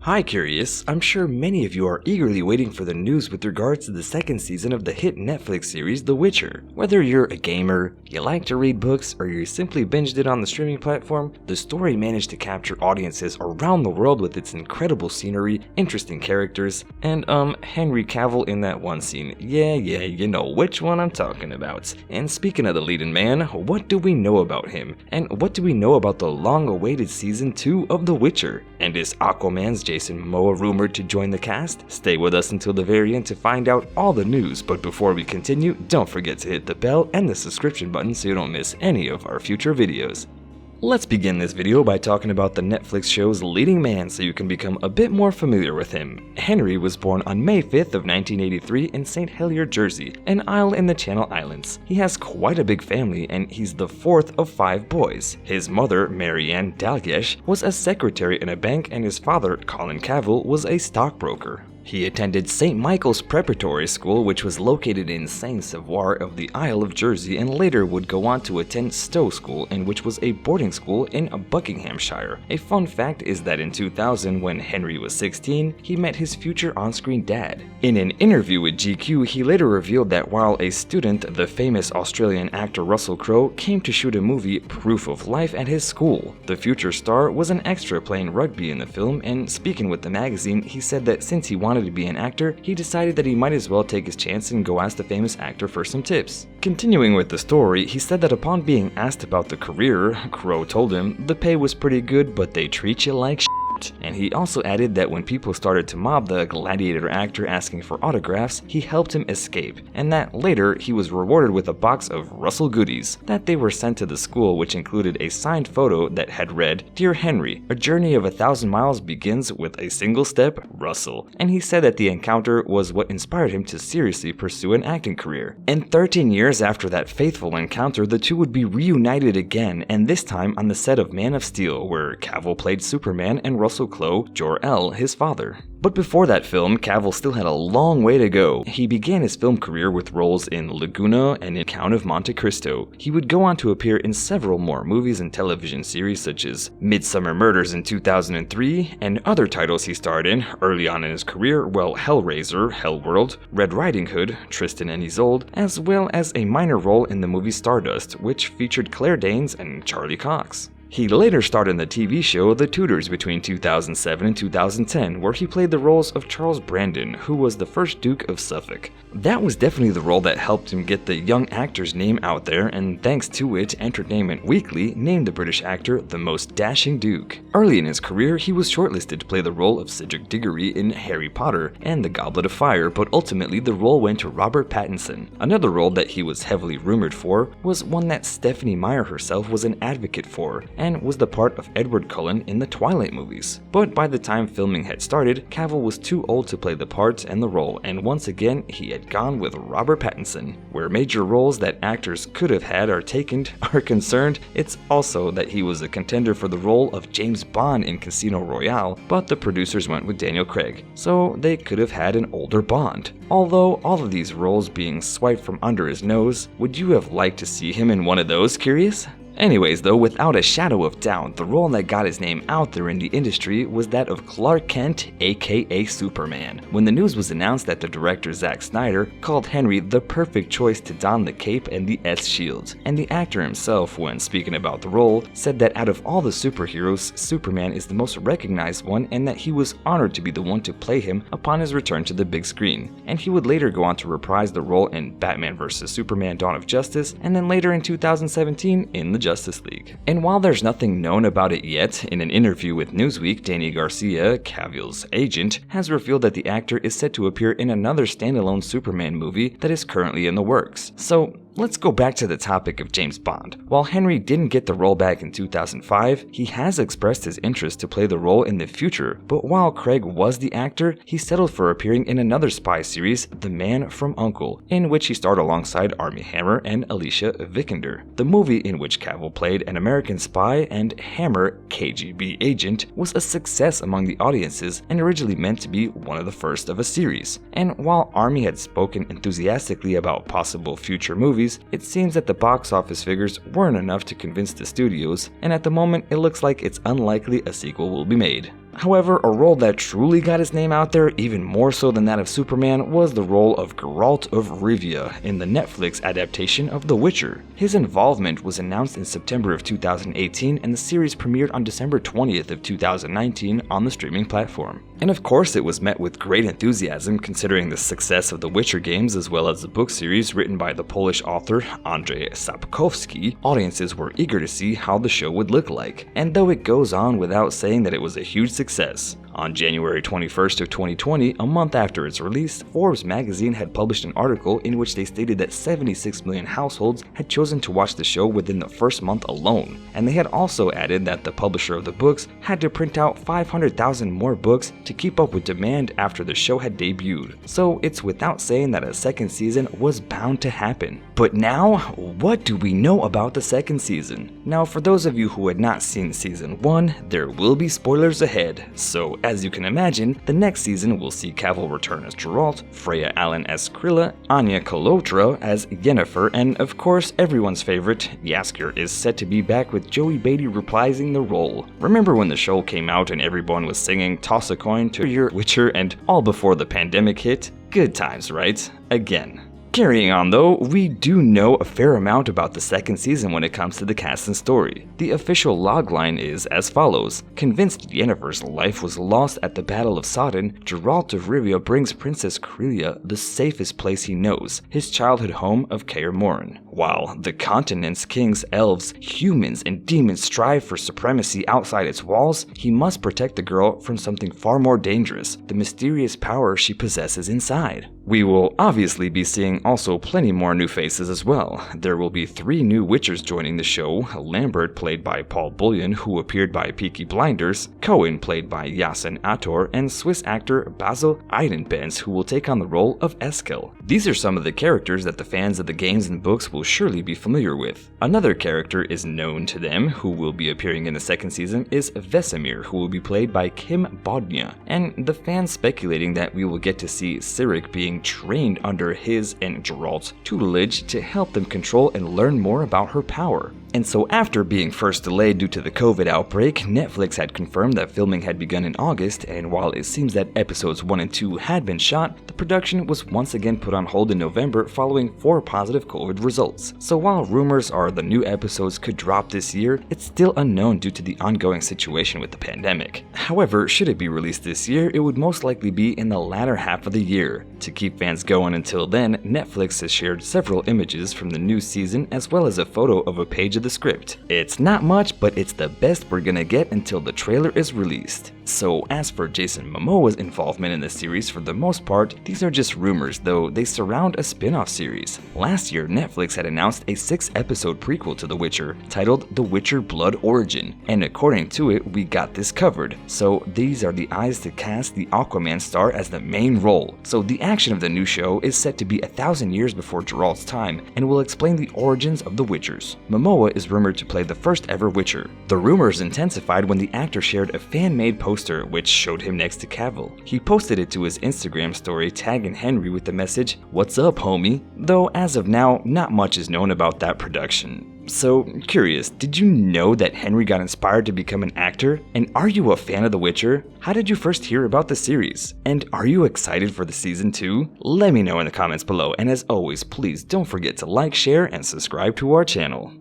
Hi Curious, I'm sure many of you are eagerly waiting for the news with regards to the second season of the hit Netflix series The Witcher. Whether you're a gamer, you like to read books, or you simply binged it on the streaming platform, the story managed to capture audiences around the world with its incredible scenery, interesting characters, and Henry Cavill in that one scene. Yeah, you know which one I'm talking about. And speaking of the leading man, what do we know about him? And what do we know about the long-awaited season 2 of The Witcher? And is Aquaman's Jason Momoa rumored to join the cast? Stay with us until the very end to find out all the news, but before we continue, don't forget to hit the bell and the subscription button so you don't miss any of our future videos. Let's begin this video by talking about the Netflix show's leading man so you can become a bit more familiar with him. Henry was born on May 5th of 1983 in St. Helier, Jersey, an isle in the Channel Islands. He has quite a big family and he's the fourth of 5 boys. His mother, Marianne Dalgesh, was a secretary in a bank and his father, Colin Cavill, was a stockbroker. He attended St. Michael's Preparatory School, which was located in Saint-Sauveur of the Isle of Jersey, and later would go on to attend Stowe School, which was a boarding school in Buckinghamshire. A fun fact is that in 2000, when Henry was 16, he met his future on-screen dad. In an interview with GQ, he later revealed that while a student, the famous Australian actor Russell Crowe came to shoot a movie, Proof of Life, at his school. The future star was an extra playing rugby in the film, and speaking with the magazine, he said that since he wanted to be an actor, he decided that he might as well take his chance and go ask the famous actor for some tips. Continuing with the story, he said that upon being asked about the career, Crowe told him the pay was pretty good, but they treat you like shit. And he also added that when people started to mob the gladiator actor asking for autographs, he helped him escape, and that later he was rewarded with a box of Russell goodies that they were sent to the school, which included a signed photo that had read, "Dear Henry, a journey of 1,000 miles begins with a single step, Russell." And he said that the encounter was what inspired him to seriously pursue an acting career. And 13 years after that faithful encounter, the two would be reunited again, and this time on the set of Man of Steel, where Cavill played Superman and Russell Crowe, Jor-El, his father. But before that film, Cavill still had a long way to go. He began his film career with roles in Laguna and in Count of Monte Cristo. He would go on to appear in several more movies and television series such as Midsummer Murders in 2003, and other titles he starred in early on in his career, well, Hellraiser, Hellworld, Red Riding Hood, Tristan and Isolde, as well as a minor role in the movie Stardust, which featured Claire Danes and Charlie Cox. He later starred in the TV show The Tudors between 2007 and 2010, where he played the roles of Charles Brandon, who was the first Duke of Suffolk. That was definitely the role that helped him get the young actor's name out there, and thanks to it, Entertainment Weekly named the British actor the most dashing Duke. Early in his career, he was shortlisted to play the role of Cedric Diggory in Harry Potter and the Goblet of Fire, but ultimately the role went to Robert Pattinson. Another role that he was heavily rumored for was one that Stephenie Meyer herself was an advocate for, and was the part of Edward Cullen in the Twilight movies. But by the time filming had started, Cavill was too old to play the part and the role, and once again he had gone with Robert Pattinson. Where major roles that actors could have had are concerned, it's also that he was a contender for the role of James Bond in Casino Royale, but the producers went with Daniel Craig, so they could have had an older Bond. Although all of these roles being swiped from under his nose, would you have liked to see him in one of those, Curious? Anyways though, without a shadow of doubt, the role that got his name out there in the industry was that of Clark Kent, aka Superman. When the news was announced that the director Zack Snyder called Henry the perfect choice to don the cape and the S-shield, and the actor himself, when speaking about the role, said that out of all the superheroes, Superman is the most recognized one and that he was honored to be the one to play him upon his return to the big screen. And he would later go on to reprise the role in Batman vs. Superman: Dawn of Justice, and then later in 2017 in the Justice League. And while there's nothing known about it yet, in an interview with Newsweek, Danny Garcia, Cavill's agent, has revealed that the actor is set to appear in another standalone Superman movie that is currently in the works. So let's go back to the topic of James Bond. While Henry didn't get the role back in 2005, he has expressed his interest to play the role in the future, but while Craig was the actor, he settled for appearing in another spy series, The Man from U.N.C.L.E., in which he starred alongside Armie Hammer and Alicia Vikander. The movie, in which Cavill played an American spy and Hammer, KGB agent, was a success among the audiences and originally meant to be one of the first of a series. And while Armie had spoken enthusiastically about possible future movies, it seems that the box office figures weren't enough to convince the studios, and at the moment it looks like it's unlikely a sequel will be made. However, a role that truly got his name out there even more so than that of Superman was the role of Geralt of Rivia in the Netflix adaptation of The Witcher. His involvement was announced in September of 2018 and the series premiered on December 20th of 2019 on the streaming platform. And of course it was met with great enthusiasm considering the success of the Witcher games as well as the book series written by the Polish author Andrzej Sapkowski. Audiences were eager to see how the show would look like, and though it goes on without saying that it was a huge success. On January 21st of 2020, a month after its release, Forbes magazine had published an article in which they stated that 76 million households had chosen to watch the show within the first month alone, and they had also added that the publisher of the books had to print out 500,000 more books to keep up with demand after the show had debuted. So it's without saying that a second season was bound to happen. But now, what do we know about the second season? Now, for those of you who had not seen season 1, there will be spoilers ahead, so as you can imagine, the next season will see Cavill return as Geralt, Freya Allan as Krilla, Anya Chalotra as Yennefer, and of course everyone's favorite, Jaskier is set to be back with Joey Beatty reprising the role. Remember when the show came out and everyone was singing "Toss a coin to your Witcher" and all before the pandemic hit? Good times, right? Again. Carrying on though, we do know a fair amount about the second season when it comes to the cast and story. The official logline is as follows. Convinced Yennefer's life was lost at the Battle of Sodden, Geralt of Rivia brings Princess Krilla the safest place he knows, his childhood home of Kaer Morhen. While the continent's kings, elves, humans, and demons strive for supremacy outside its walls, he must protect the girl from something far more dangerous, the mysterious power she possesses inside. We will obviously be seeing also plenty more new faces as well. There will be 3 new Witchers joining the show, Lambert played by Paul Bullion who appeared by Peaky Blinders, Cohen played by Yasin Ator, and Swiss actor Basil Eidenbenz who will take on the role of Eskel. These are some of the characters that the fans of the games and books will surely be familiar with. Another character is known to them who will be appearing in the second season is Vesemir who will be played by Kim Bodnia, and the fans speculating that we will get to see Cyric being trained under his and Geralt's tutelage to help them control and learn more about her power. And so after being first delayed due to the COVID outbreak, Netflix had confirmed that filming had begun in August, and while it seems that episodes 1 and 2 had been shot, the production was once again put on hold in November following 4 positive COVID results. So while rumors are the new episodes could drop this year, it's still unknown due to the ongoing situation with the pandemic. However, should it be released this year, it would most likely be in the latter half of the year. To keep fans going until then, Netflix has shared several images from the new season as well as a photo of a page of the script. It's not much, but it's the best we're gonna get until the trailer is released. So as for Jason Momoa's involvement in the series, for the most part, these are just rumors, though they surround a spin-off series. Last year, Netflix had announced a 6-episode prequel to The Witcher, titled The Witcher Blood Origin, and according to it, we got this covered. So these are the eyes to cast the Aquaman star as the main role. So the action of the new show is set to be 1,000 years before Geralt's time, and will explain the origins of the Witchers. Momoa is rumored to play the first ever Witcher. The rumors intensified when the actor shared a fan-made poster which showed him next to Cavill. He posted it to his Instagram story tagging Henry with the message, "What's up, homie?" Though as of now, not much is known about that production. So, curious, did you know that Henry got inspired to become an actor? And are you a fan of The Witcher? How did you first hear about the series? And are you excited for the season 2? Let me know in the comments below, and as always, please don't forget to like, share, and subscribe to our channel.